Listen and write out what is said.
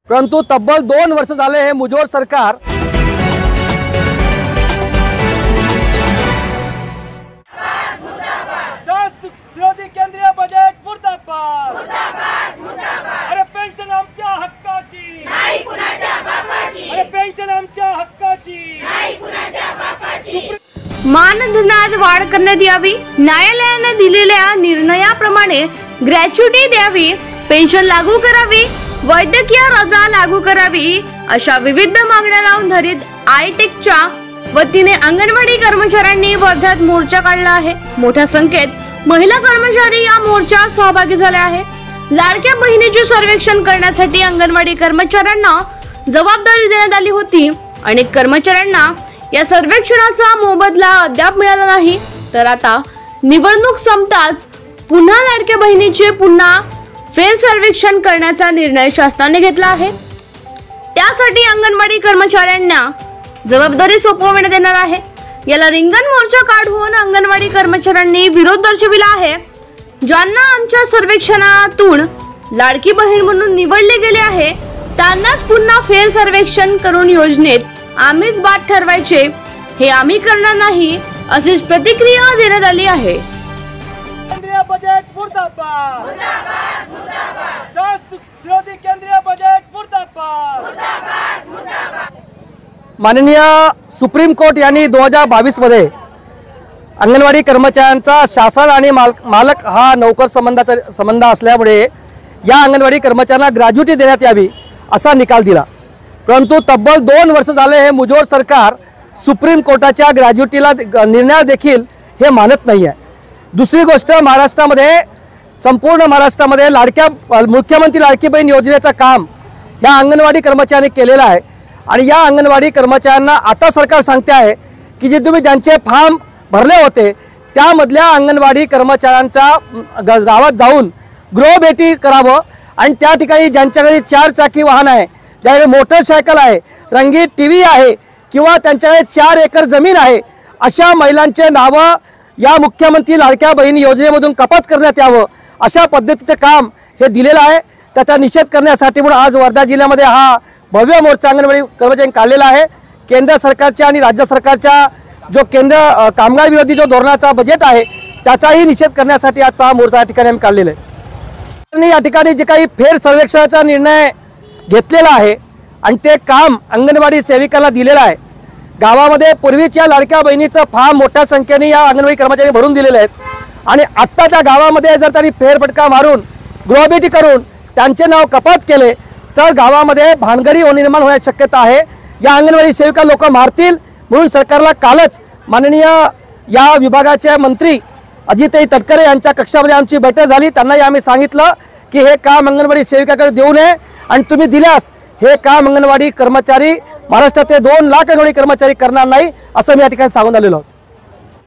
परंतु तब्बल 2 वर्ष झाले हे मुजोर सरकार विरोधी केंद्रीय बजेट मुर्दाबाद अरे पेन्शन आमच्या हक्काची नाही कुणाच्या बापाची अरे पेन्शन आमच्या हक्काची नाही कुणाच्या बापाची मानधनात वाढ करण्यात यावी, न्यायालयाने दिलेल्या निर्णयाप्रमाणे ग्रॅच्युटी द्यावी, पेन्शन लागू करावी, वैद्यकीय रजा लागू करावी अशा विविध मागण्या लावून धरीत आयटेकच्या वतीने अंगणवाडी कर्मचाऱ्यांनी वर्ध्यात मोर्चा काढला आहे। मोठ्या संख्येत महिला कर्मचारी या मोर्चात सहभागी झाले आहे। लाडक्या बहिणीचे सर्वेक्षण करण्यासाठी अंगणवाडी कर्मचाऱ्यांना जबाबदारी देण्यात आली होती। अनेक कर्मचाऱ्यांना या सर्वेक्षणाचा मोबदला अद्याप मिळाला नाही, तर आता निवडणूक संपताच पुन्हा लाडक्या बहिणीचे पुन्हा फेर सर्वेक्षण करण्याचा निर्णय शासनाने घेतला आहे। त्यासाठी अंगणवाडी कर्मचाऱ्यांना जबाबदारी सोपवण्यात येणार आहे। याला रिंगण मोर्चा काढून अंगणवाडी कर्मचाऱ्यांनी विरोध दर्शविला आहे। ज्यांना आमच्या सर्वेक्षणातून लाडकी बहीण म्हणून निवडले गेले आहे त्यांनाच पुन्हा फेर सर्वेक्षण करून योजनेत आम्हीच बात ठरवायचे, हे आम्ही करणार नाही अशीच प्रतिक्रिया देण्यात आली आहे। केंद्रीय बजेट मुर्दाबाद मुर्दाबाद मुर्दाबाद विरोधी केंद्रीय बजेट मुर्दाबाद मुर्दाबाद मुर्दाबाद। माननीय सुप्रीम कोर्ट यांनी 2022 मध्ये अंगणवाडी कर्मचाऱ्यांचा शासन आणि मालक हा नोकर संबंध असल्यामुळे या अंगणवाडी कर्मचाऱ्यांना ग्रॅच्युटी देण्यात यावी असा निकाल दिला। परंतु तब्बल 2 वर्ष झाले हे मुजोर सरकार सुप्रीम कोर्टाच्या ग्रॅच्युटीला निर्णय देखील हे मानत नाही आहे। दुसरी गोष्ट, महाराष्ट्रामध्ये संपूर्ण महाराष्ट्रामध्ये मुख्यमंत्री लाडकी बहीण योजनेचं काम या अंगणवाडी कर्मचाऱ्यांनी केलेलं आहे। आणि या अंगणवाडी कर्मचाऱ्यांना आता सरकार सांगते आहे की जे तुम्ही ज्यांचे फॉर्म भरले होते त्यामधल्या अंगणवाडी कर्मचाऱ्यांच्या गावात जाऊन गृहभेटी करावं आणि त्या ठिकाणी ज्यांच्याकडे 4 चाकी वाहन आहे, ज्याकडे मोटरसायकल आहे, रंगीत टीव्ही आहे किंवा त्यांच्याकडे 4 एकर जमीन आहे, अशा महिलांचे नावं या मुख्यमंत्री लाडक्या बहीण योजनेमधून कपात करण्यात यावं अशा पद्धतीचं काम हे दिलेलं आहे। त्याचा निषेध करण्यासाठी म्हणून आज वर्धा जिल्ह्यामध्ये हा भव्य मोर्चा अंगणवाडी कर्मचाऱ्यांनी काढलेला आहे। केंद्र सरकारच्या आणि राज्य सरकारच्या जो केंद्र कामगार विरोधी जो धोरणाचा बजेट आहे त्याचाही निषेध करण्यासाठी आजचा हा मोर्चा या ठिकाणी आम्ही काढलेला आहे। या ठिकाणी जे काही फेर सर्वेक्षणाचा निर्णय घेतलेला आहे आणि ते काम अंगणवाडी सेविकांना दिलेलं आहे। गावामध्ये पूर्वीच्या लाडक्या बहिणीचं फॉर्म मोठ्या संख्येने या अंगणवाडी कर्मचाऱ्यांनी भरून दिलेले आहेत आणि आत्ता त्या गावामध्ये जर त्यांनी फेरफटका मारून गृहभेटी करून त्यांचे नाव कपात केले तर गावामध्ये भानगडी निर्माण होण्याची शक्यता आहे। या अंगणवाडी सेविका लोक मारतील म्हणून सरकारला कालच माननीय या विभागाचे मंत्री अजितताई तटकरे यांच्या कक्षामध्ये आमची बैठक झाली। त्यांनाही आम्ही सांगितलं की हे काम अंगणवाडी सेविकाकडे देऊ नये आणि तुम्ही दिल्यास हे काम अंगणवाडी कर्मचारी महाराष्ट्रातले 2 लाख अंगणवाडी कर्मचारी करणार नाही असं मी या ठिकाणी सांगून आलेलो आहोत।